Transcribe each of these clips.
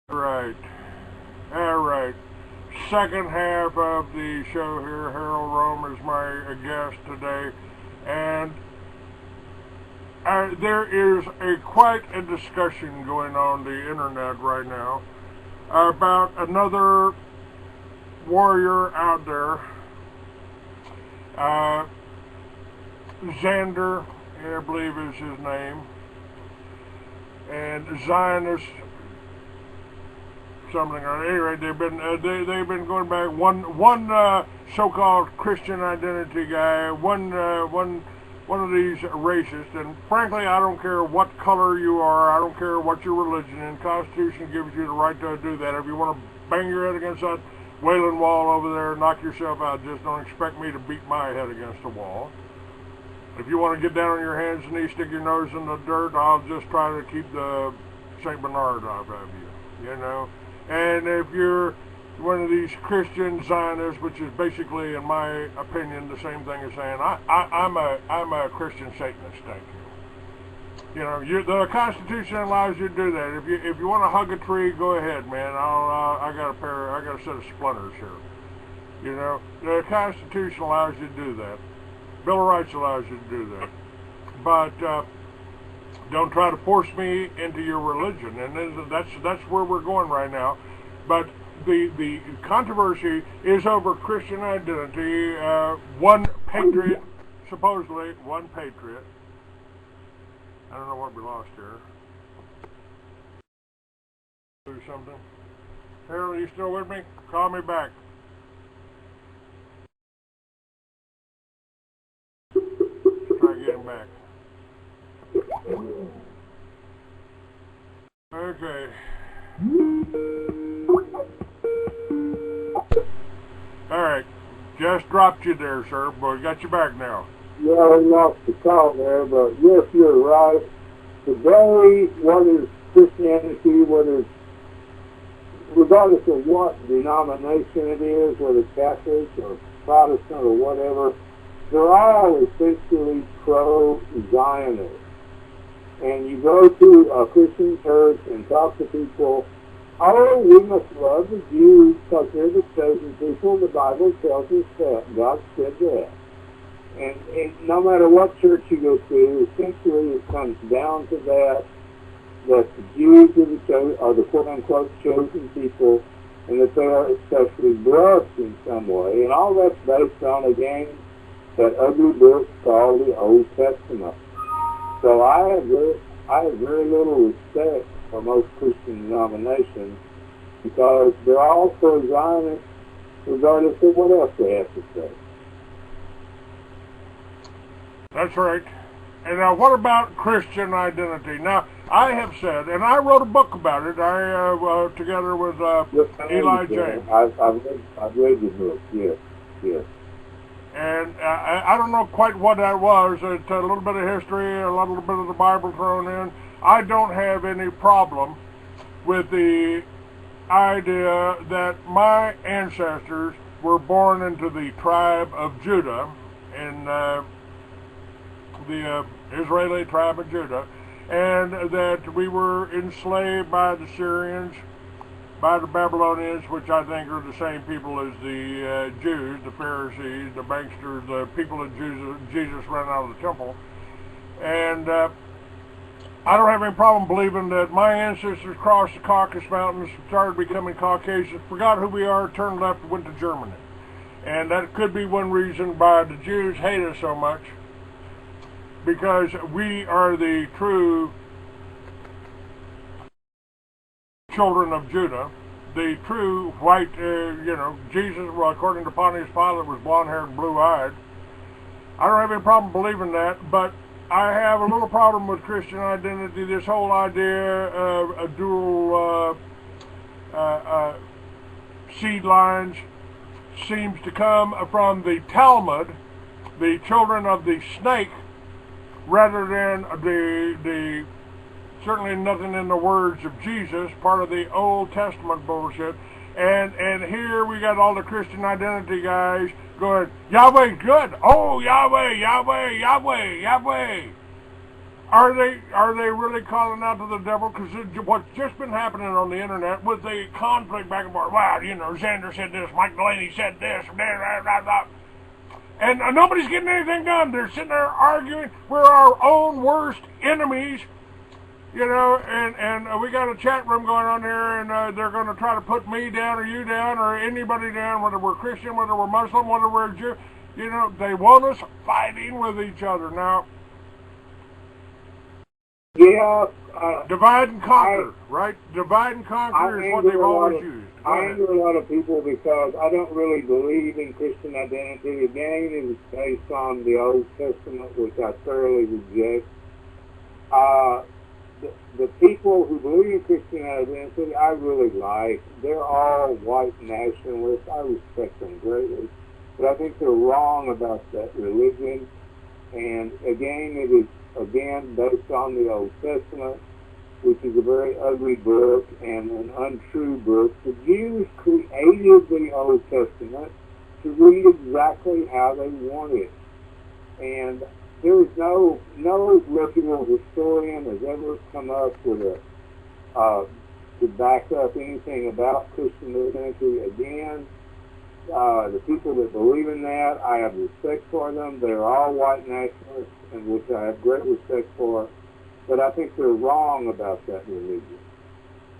Right. All right. Second half of the show here. Harrell Rhome is my guest today, and there is quite a discussion going on the internet right now about another warrior out there, uh, Xander, I believe is his name, and Zionist something. Anyway, they've been going back. One so-called Christian identity guy, one of these racists, and frankly, I don't care what color you are. I don't care what your religion is. The Constitution gives you the right to do that. If you want to bang your head against that wailing wall over there, knock yourself out. Just don't expect me to beat my head against the wall. If you want to get down on your hands and knees, stick your nose in the dirt, I'll just try to keep the St. Bernard out of you, you know. And if you're one of these Christian Zionists, which is basically, in my opinion, the same thing as saying I'm a Christian Satanist, thank you. You know, the Constitution allows you to do that. If you want to hug a tree, go ahead, man. I got a set of splinters here. You know, the Constitution allows you to do that. Bill of Rights allows you to do that. But don't try to force me into your religion, and that's where we're going right now. But the controversy is over Christian identity. One patriot, supposedly one patriot. I don't know what we lost here. Do something. Harold, are you still with me? Call me back. Try to get him back. Okay. Alright. Just dropped you there, sir, but we got you back now. Yeah, we lost the call there, but yes, you're right. Today, what is Christianity, regardless of what denomination it is, whether Catholic or Protestant or whatever, they're all essentially pro-Zionist. And you go to a Christian church and talk to people, oh, we must love the Jews because they're the chosen people. The Bible tells us that. God said that. And no matter what church you go to, essentially it comes down to that the Jews are the quote-unquote chosen people, and that they are especially blessed in some way. And all that's based on, again, that ugly book called the Old Testament. So I have very little respect for most Christian denominations because they're all pro-Zionist regardless of what else they have to say. That's right. And now what about Christian identity? Now, I have said, and I wrote a book about it, together with Eli James. I've read your book, yes. And I don't know quite what that was. It's a little bit of history, a little bit of the Bible thrown in. I don't have any problem with the idea that my ancestors were born into the tribe of Judah, in the Israeli tribe of Judah, and that we were enslaved by the Syrians, by the Babylonians, which I think are the same people as the Jews, the Pharisees, the banksters, the people that Jesus ran out of the temple. And I don't have any problem believing that my ancestors crossed the Caucasus Mountains, started becoming Caucasians, forgot who we are, turned left, and went to Germany. And that could be one reason why the Jews hate us so much, because we are the true children of Judah, the true white, Jesus, well, according to Pontius Pilate, was blonde-haired and blue-eyed. I don't have any problem believing that, but I have a little problem with Christian identity, this whole idea of a dual seed lines seems to come from the Talmud, the children of the snake, rather than the certainly nothing in the words of Jesus, part of the Old Testament bullshit. And here we got all the Christian identity guys going, Yahweh's good. Oh, Yahweh, Yahweh, Yahweh, Yahweh. Are they really calling out to the devil? Because what's just been happening on the internet with the conflict back and forth. Wow, you know, Xander said this, Mike Delaney said this, blah, blah, blah. And nobody's getting anything done. They're sitting there arguing. We're our own worst enemies, you know. And we got a chat room going on here, and they're going to try to put me down or you down or anybody down, whether we're Christian, whether we're Muslim, whether we're Jew. You know, they want us fighting with each other now. Yeah. Divide and conquer, right? Divide and conquer is what they've always used. I anger a lot of people because I don't really believe in Christian identity. Again, it is based on the Old Testament, which I thoroughly reject. The people who believe in Christian identity, I really like. They're all white nationalists. I respect them greatly. But I think they're wrong about that religion. And again, it is based on the Old Testament, which is a very ugly book and an untrue book. The Jews created the Old Testament to read exactly how they wanted. And there is no reputable historian has ever come up with to back up anything about Christian identity. Again, the people that believe in that, I have respect for them. They're all white nationalists, and which I have great respect for. But I think they're wrong about that religion.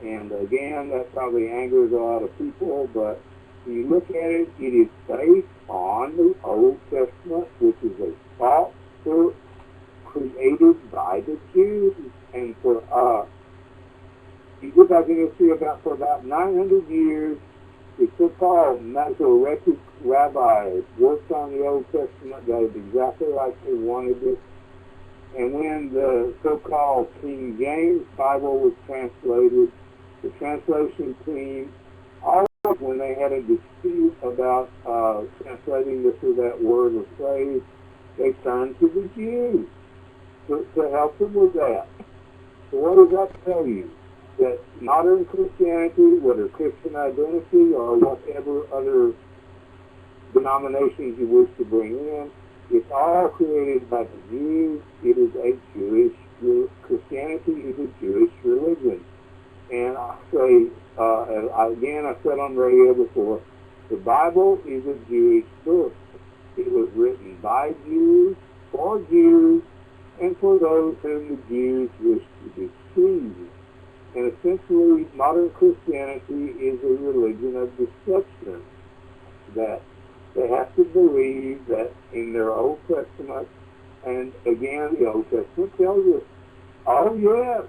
And again, that probably angers a lot of people, but when you look at it, it is based on the Old Testament, which is a false book created by the Jews. And for you go back in history for about 900 years, the so-called Masoretic rabbis worked on the Old Testament, got it exactly like they wanted it. And when the so-called King James Bible was translated, the translation team, always when they had a dispute about translating this or that word or phrase, they turned to the Jews to help them with that. So what does that tell you? That modern Christianity, whether Christian identity or whatever other denominations you wish to bring in, it's all created by the Jews. It is a Jewish, Christianity is a Jewish religion. And I say, again, I said on radio before, the Bible is a Jewish book. It was written by Jews, for Jews, and for those whom the Jews wish to deceive. And essentially, modern Christianity is a religion of deception, that they have to believe that in their Old Testament, and again, the Old Testament tells us, oh yes,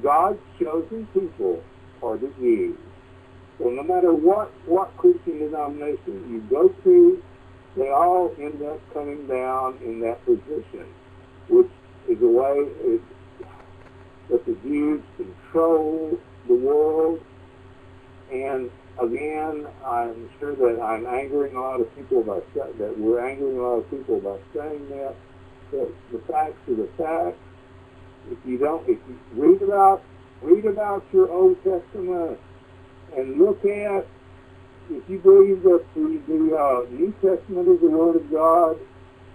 God's chosen people are the Jews. So no matter what Christian denomination you go to, they all end up coming down in that position, which is a way that the Jews control the world. And again, I'm sure that I'm angering a lot of people by that we're angering a lot of people by saying that. But the facts are the facts. If you read about your Old Testament and look at, if you believe that the New Testament is the Word of God,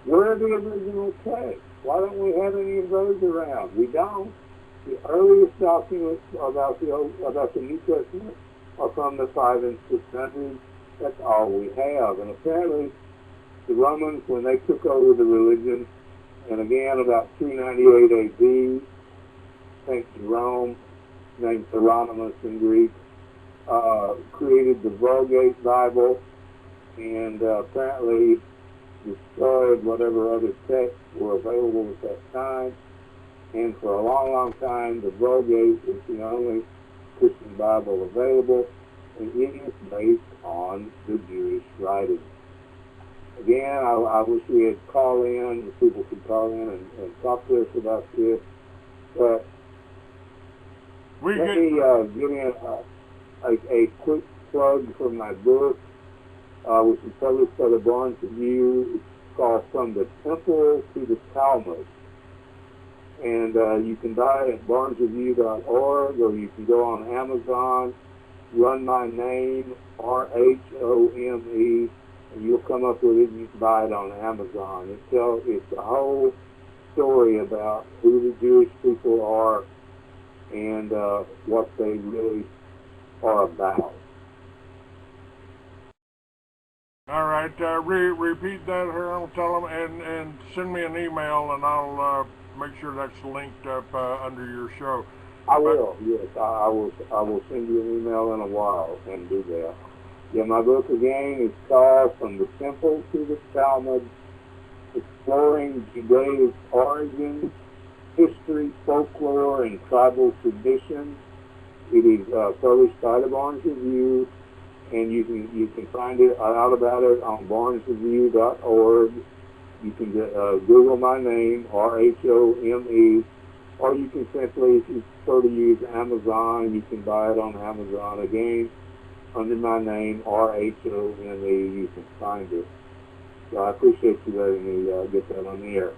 where are the original texts? Why don't we have any of those around? We don't. The earliest documents about the New Testament are from the 500s and 600s. That's all we have. And apparently, the Romans, when they took over the religion, and again about 298 AD, St. Rome, named Hieronymus in Greek, created the Vulgate Bible, and apparently destroyed whatever other texts were available at that time. And for a long, long time, the Vulgate is the only Christian Bible available, and it is based on the Jewish writings. Again, I wish we had call in, people could call in and talk to us about this, but let me give in a quick plug for my book, which is published by the Barnes Review. It's called From the Temple to the Talmud. And you can buy it at barnesreview.org, or you can go on Amazon, run my name, Rhome, and you'll come up with it, and you can buy it on Amazon. It's a whole story about who the Jewish people are and what they really are about. All right, repeat that here. I'll tell them, and send me an email, and I'll make sure that's linked up under your show. I will, yes. I will send you an email in a while and do that. Yeah, my book again is called From the Temple to the Talmud, Exploring Judaism's Origins, History, Folklore, and Tribal Traditions. It is published by the Barnes Review, and you can find it out about it on barnesreview.org. You can Google my name, Rhome, or you can simply, if you prefer to use Amazon, you can buy it on Amazon again under my name, Rhome. You can find it. So I appreciate you letting me get that on the air.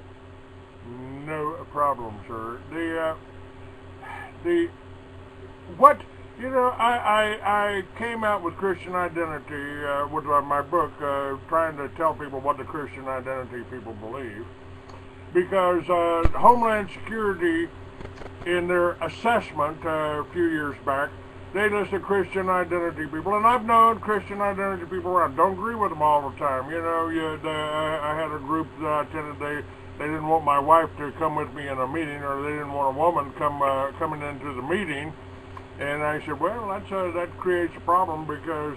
No problem, sir. What, you know, I came out with Christian identity with my book, trying to tell people what the Christian identity people believe, because Homeland Security, in their assessment a few years back, they listed Christian identity people, and I've known Christian identity people around. Don't agree with them all the time. You know, I had a group that I attended. They didn't want my wife to come with me in a meeting, or they didn't want a woman coming into the meeting. And I said, well, that creates a problem, because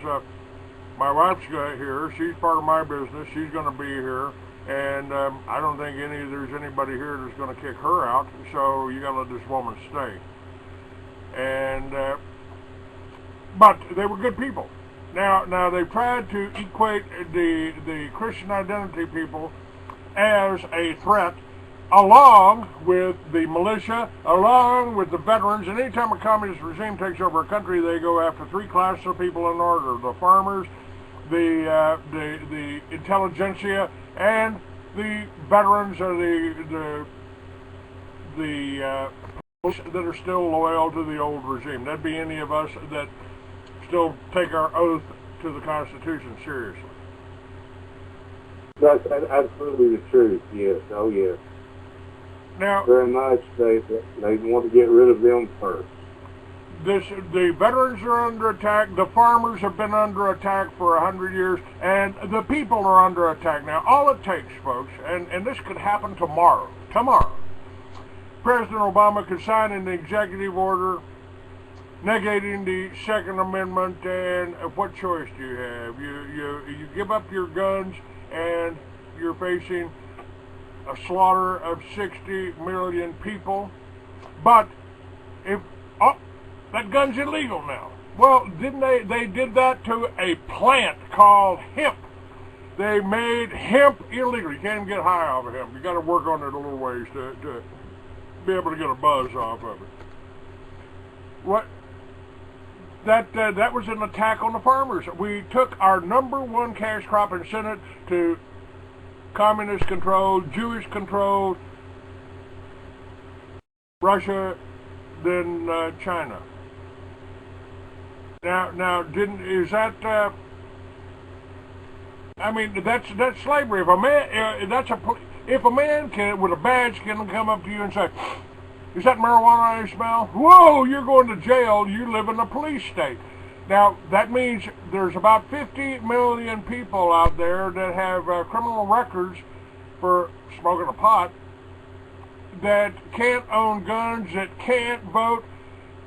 my wife's here. She's part of my business. She's going to be here, and I don't think there's anybody here that's going to kick her out. So you got to let this woman stay. And but they were good people. Now they tried to equate the Christian identity people as a threat, along with the militia, along with the veterans. And anytime a communist regime takes over a country, they go after three classes of people in order: the farmers, the intelligentsia, and the veterans, or the that are still loyal to the old regime. That'd be any of us that still take our oath to the Constitution seriously. That's absolutely the truth, yes. Oh, yes. Now, very much, they want to get rid of them first. The veterans are under attack. The farmers have been under attack for 100 years, and the people are under attack now. All it takes, folks, and this could happen tomorrow. President Obama could sign an executive order negating the Second Amendment, and what choice do you have? You give up your guns, and you're facing a slaughter of 60 million people. But that gun's illegal now. Well, didn't they did that to a plant called hemp. They made hemp illegal. You can't even get high off of hemp. You got to work on it a little ways to be able to get a buzz off of it. What? That was an attack on the farmers. We took our #1 cash crop and sent it to communist-controlled, Jewish-controlled Russia, then China. Now, is that? I mean, that's slavery. If a man, if a man can, with a badge, can come up to you and say, "Is that marijuana I smell?" Whoa, you're going to jail. You live in a police state. Now, that means there's about 50 million people out there that have criminal records for smoking a pot, that can't own guns, that can't vote,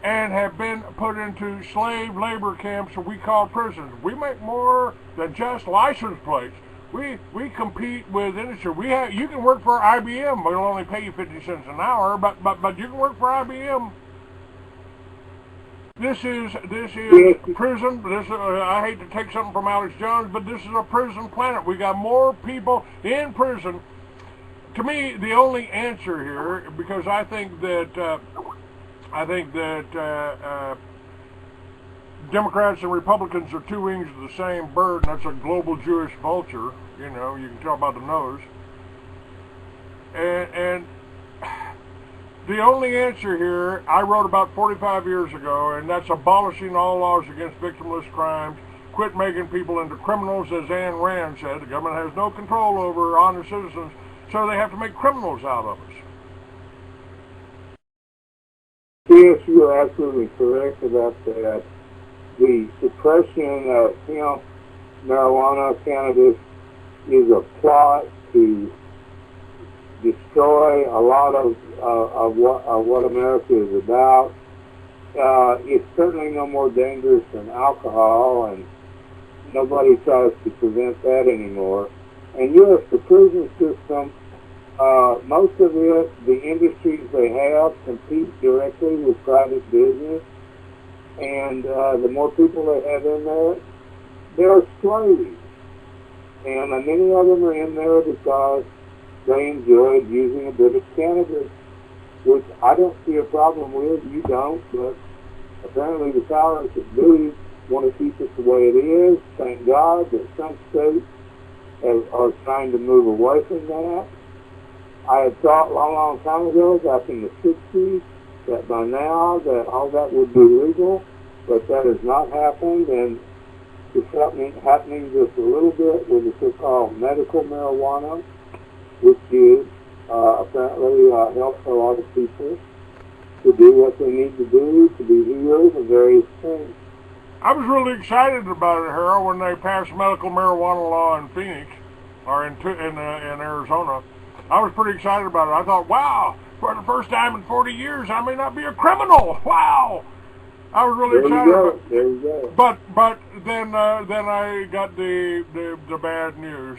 and have been put into slave labor camps that we call prisons. We make more than just license plates. We compete with industry. You can work for IBM. We'll only pay you 50 cents an hour, but you can work for IBM. This is prison. I hate to take something from Alex Jones, but this is a prison planet. We got more people in prison. To me, the only answer here, because I think that Democrats and Republicans are two wings of the same bird, and that's a global Jewish vulture. You know, you can tell by the nose. And the only answer here, I wrote about 45 years ago, and that's abolishing all laws against victimless crimes. Quit making people into criminals, as Ayn Rand said. The government has no control over honest citizens. so they have to make criminals out of us. Yes, you're absolutely correct about that. The suppression of hemp, marijuana, cannabis is a plot to destroy a lot of what America is about. It's certainly no more dangerous than alcohol, and nobody tries to prevent that anymore. And yes, the prison system, most of it, the industries they have compete directly with private business, and the more people they have in there, they're slaves. And many of them are in there because they enjoyed using a bit of cannabis, which I don't see a problem with. You don't, but apparently the powers that be want to keep it the way it is. Thank God that some states are trying to move away from that. I had thought a long, long time ago, back in the 60s, that by now that all that would be legal, but that has not happened, and it's happening just a little bit with the so-called medical marijuana, which is apparently helps a lot of people to do what they need to do to be healed of various things. I was really excited about it, Harrell, when they passed medical marijuana law in Phoenix, or in Arizona. I was pretty excited about it. I thought, wow, for the first time in 40 years, I may not be a criminal. Wow! I was really excited about it. There you go. But then I got the bad news.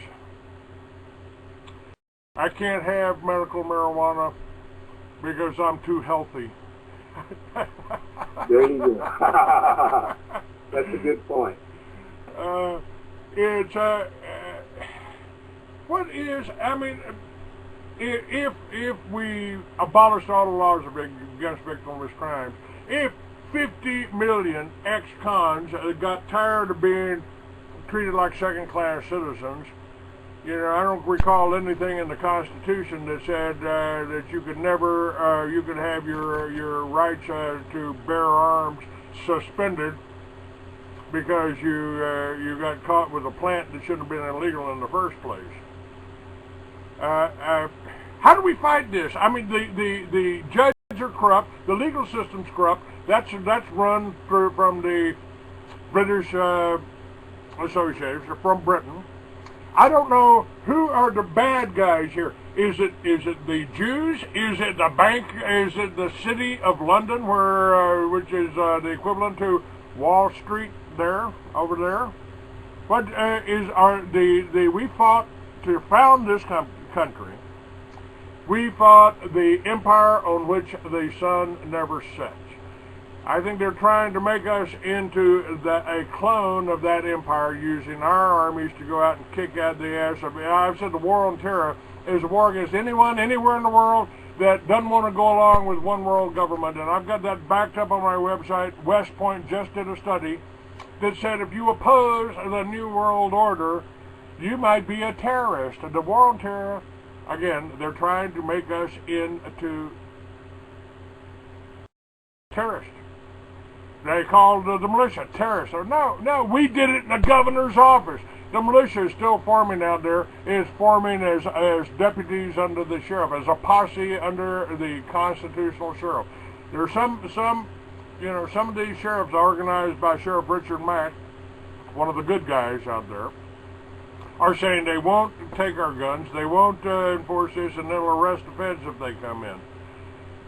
I can't have medical marijuana because I'm too healthy. There you go. That's a good point. What is, I mean, if we abolished all the laws against victimless crimes, if 50 million ex-cons got tired of being treated like second-class citizens, you know, I don't recall anything in the Constitution that said that you could never, you could have your rights to bear arms suspended because you got caught with a plant that shouldn't have been illegal in the first place. How do we fight this? I mean, the judges are corrupt, the legal system's corrupt. That's run from the British Association, from Britain. I don't know who are the bad guys here. Is it the Jews? Is it the bank? Is it the city of London, where which is the equivalent to Wall Street there, over there? What we fought to found this country. We fought the empire on which the sun never sets. I think they're trying to make us into a clone of that empire, using our armies to go out and kick out the ass of it. I've said the war on terror is a war against anyone, anywhere in the world that doesn't want to go along with one world government. And I've got that backed up on my website. West Point just did a study that said if you oppose the New World Order, you might be a terrorist. The war on terror, again, they're trying to make us into terrorists. They called the militia terrorists. No, we did it in the governor's office. The militia is still forming out there, is forming as deputies under the sheriff, as a posse under the constitutional sheriff. There are some of these sheriffs organized by Sheriff Richard Mack, one of the good guys out there, are saying they won't take our guns, they won't enforce this, and they'll arrest the feds if they come in.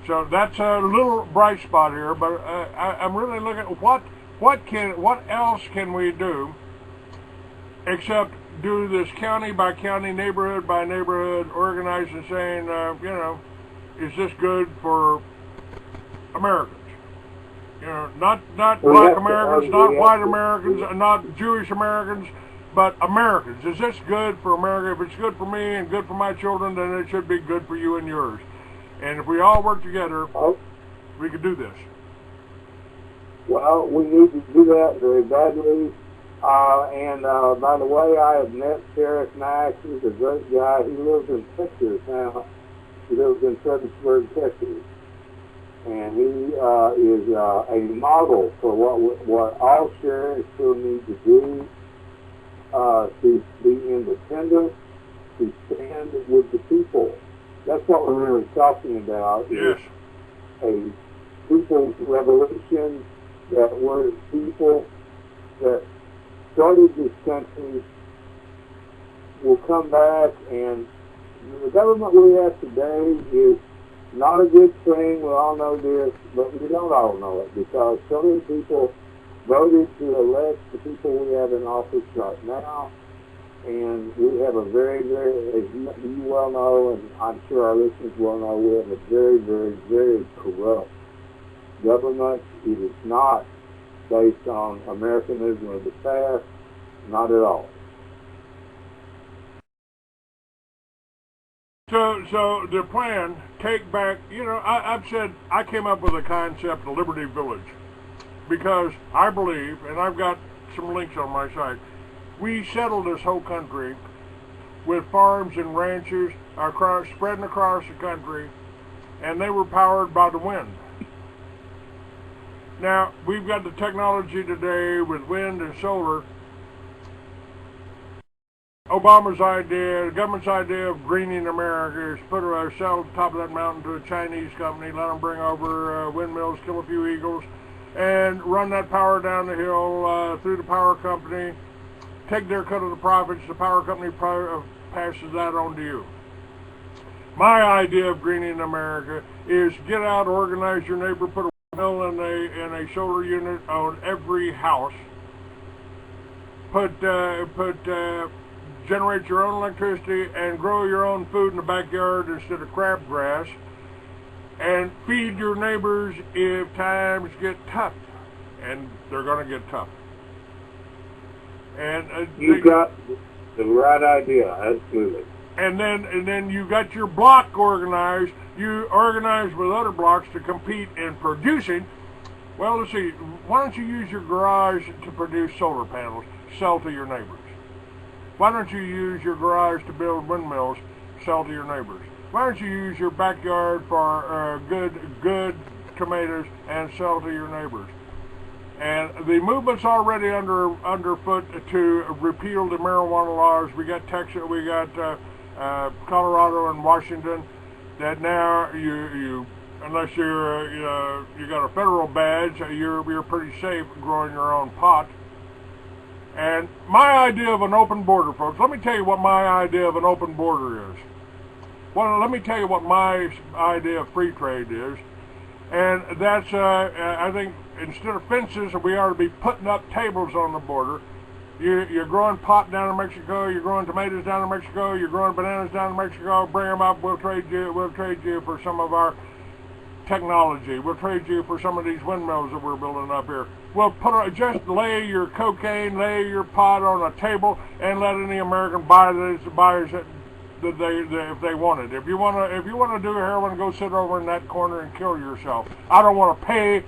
So that's a little bright spot here, but I'm really looking at what else can we do except do this county by county, neighborhood by neighborhood, organize and saying, is this good for Americans? You know, not black Americans, not white Americans, not Jewish Americans, but Americans. Is this good for America? If it's good for me and good for my children, then it should be good for you and yours. And if we all work together, we could do this. Well, we need to do that very badly. And by the way, I have met Sheriff Mack. He's a great guy. He lives in Texas now. He lives in Fredericksburg, Texas. And he is a model for what all sheriffs still need to do to be independent to stand with the people. That's what we're really talking about. Yes. Is a people's revolution, that were people that started this country will come back, and the government we have today is not a good thing. We all know this, but we don't all know it because so many people voted to elect the people we have in office right now, and we have a very, very, as you well know, and I'm sure our listeners well know, we have a very, very, very corrupt government. It is not based on Americanism of the past, not at all. So the plan, take back, I've said I came up with a concept of Liberty Village because I believe, and I've got some links on my site, we settled this whole country with farms and ranches spreading across the country, and they were powered by the wind. Now, we've got the technology today with wind and solar. Obama's idea, the government's idea of greening America is sell at the top of that mountain to a Chinese company, let them bring over windmills, kill a few eagles, and run that power down the hill through the power company, take their cut of the profits, the power company passes that on to you. My idea of greening America is get out, organize your neighbor, put a windmill and a solar unit on every house, generate your own electricity and grow your own food in the backyard instead of crabgrass, and feed your neighbors if times get tough, and they're going to get tough. And you got the right idea, absolutely. And then you got your block organized. You organize with other blocks to compete in producing. Well, let's see. Why don't you use your garage to produce solar panels, sell to your neighbors? Why don't you use your garage to build windmills, sell to your neighbors? Why don't you use your backyard for good tomatoes and sell to your neighbors? And the movement's already underfoot to repeal the marijuana laws. We got Texas, we got Colorado and Washington. That now you unless you got a federal badge, you're pretty safe growing your own pot. And my idea of an open border, folks, let me tell you what my idea of an open border is. Well, let me tell you what my idea of free trade is. And that's, I think, instead of fences, we ought to be putting up tables on the border. You're growing pot down in Mexico, you're growing tomatoes down in Mexico, you're growing bananas down in Mexico, bring them up, we'll trade you for some of our technology. We'll trade you for some of these windmills that we're building up here. We'll just lay your cocaine, lay your pot on a table, and let any American buy it if they want it. If you want to do heroin, go sit over in that corner and kill yourself. I don't want to pay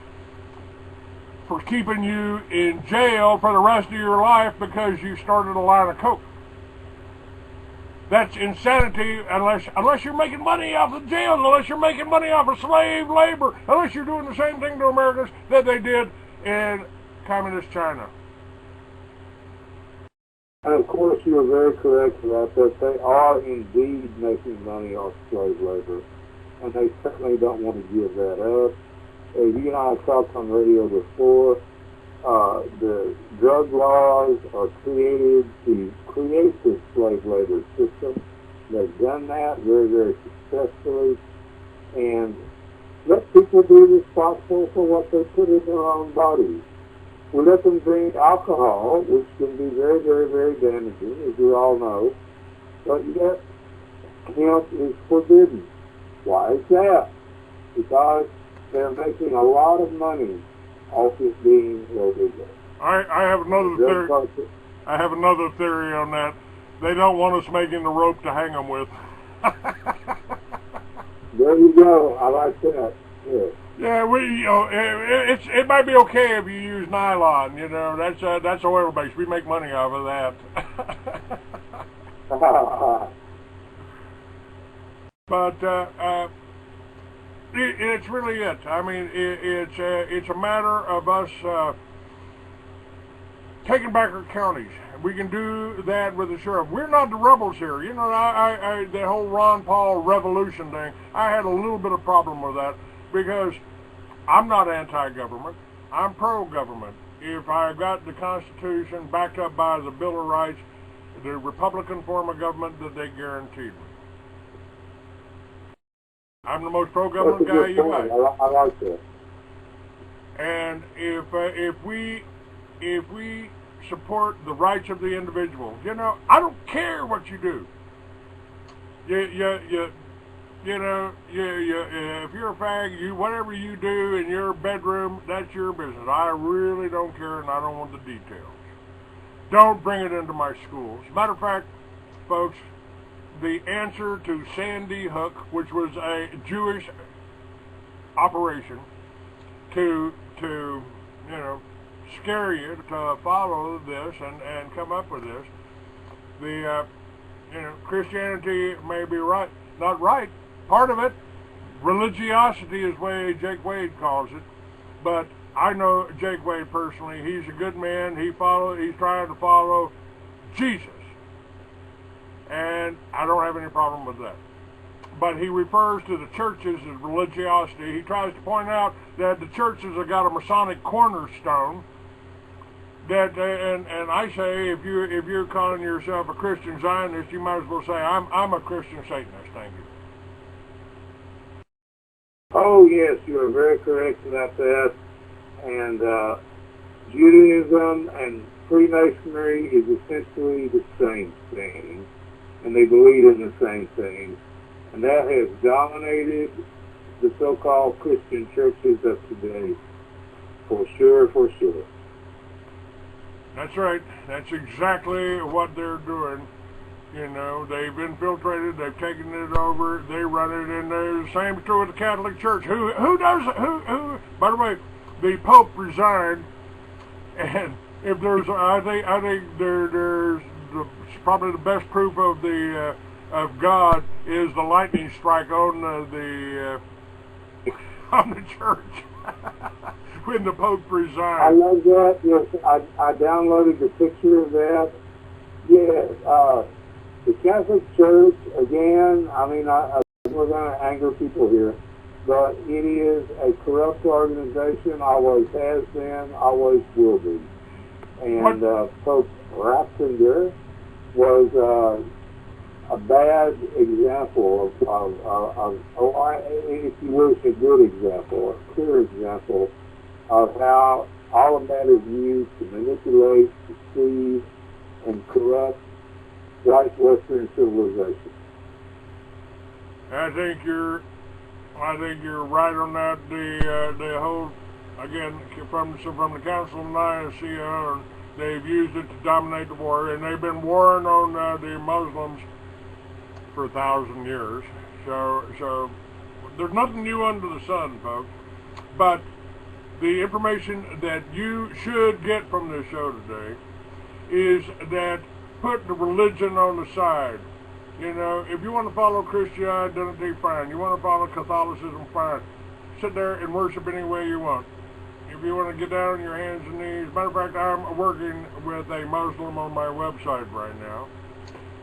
for keeping you in jail for the rest of your life because you started a line of coke. That's insanity unless you're making money off of jails, unless you're making money off of slave labor, unless you're doing the same thing to Americans that they did in communist China. And of course you're very correct about that. They are indeed making money off slave labor, and they certainly don't want to give that up. As you and I have talked on radio before, the drug laws are created to create this slave labor system. They've done that very, very successfully. And let people be responsible for what they put in their own bodies. We let them drink alcohol, which can be very, very, very damaging, as you all know. But yet, hemp is forbidden. Why is that? Because they're making a lot of money off it being illegal. I have another theory. I have another theory on that. They don't want us making the rope to hang them with. There you go. I like that. Yeah. Yeah, it might be okay if you use nylon. That's oil based. We make money off of that. But it's really it. I mean, it's a matter of us taking back our counties. We can do that with the sheriff. We're not the rebels here. You know, the whole Ron Paul revolution thing, I had a little bit of problem with that because I'm not anti-government. I'm pro-government. If I got the Constitution backed up by the Bill of Rights, the Republican form of government that they guaranteed me. I'm the most pro-government guy you got. I like that. And if we support the rights of the individual, you know, I don't care what you do. If you're a fag, whatever you do in your bedroom, that's your business. I really don't care, and I don't want the details. Don't bring it into my schools. Matter of fact, folks, the answer to Sandy Hook, which was a Jewish operation to scare you to follow this and come up with this. Christianity may be right, not right. Part of it, religiosity is the way Jake Wade calls it. But I know Jake Wade personally. He's a good man. He's trying to follow Jesus. And I don't have any problem with that. But he refers to the churches as religiosity. He tries to point out that the churches have got a Masonic cornerstone. That and I say, if you're calling yourself a Christian Zionist, you might as well say I'm a Christian Satanist. Thank you. Oh yes, you are very correct about that. And Judaism and Freemasonry is essentially the same thing, and they believe in the same thing. And that has dominated the so-called Christian churches of today, for sure, for sure. That's right. That's exactly what they're doing. You know, they've infiltrated, they've taken it over, they run it, and the same is true with the Catholic Church. Who does it? Who? By the way, the Pope resigned, and if there's, I think there's probably the best proof of the of God is the lightning strike on the church when the Pope resigned. I love that. Yes, I downloaded the picture of that. Yeah, the Catholic Church, again, I mean, we're going to anger people here, but it is a corrupt organization, always has been, always will be. And Pope Ratzinger was a bad example if you wish, a good example, a clear example of how all of that is used to manipulate, deceive, and corrupt white Western civilization. I think you're right on that. The whole, again, from the Council of Nicaea, they've used it to dominate the war, and they've been warring on the Muslims for 1,000 years. So there's nothing new under the sun, folks. But the information that you should get from this show today is that put the religion on the side. You know, if you want to follow Christian identity, fine. You want to follow Catholicism, fine. Sit there and worship any way you want. If you want to get down on your hands and knees, matter of fact, I'm working with a Muslim on my website right now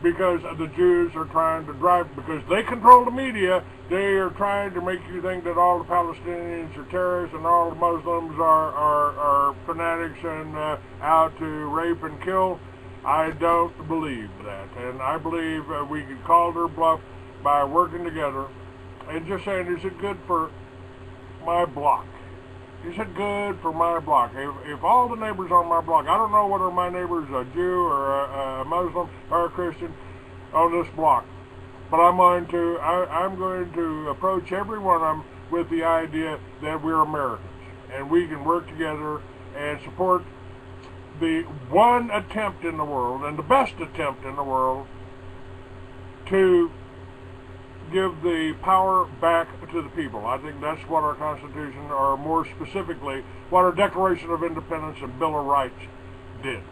because the Jews are trying to drive, because they control the media, they are trying to make you think that all the Palestinians are terrorists and all the Muslims are fanatics and out to rape and kill. I don't believe that, and I believe we can call their bluff by working together and just saying, is it good for my block? Is it good for my block? If all the neighbors on my block, I don't know whether my neighbor's a Jew or a Muslim or a Christian on this block, but I'm going to approach every one of them with the idea that we're Americans and we can work together and support the one attempt in the world, and the best attempt in the world, to give the power back to the people. I think that's what our Constitution, or more specifically, what our Declaration of Independence and Bill of Rights did.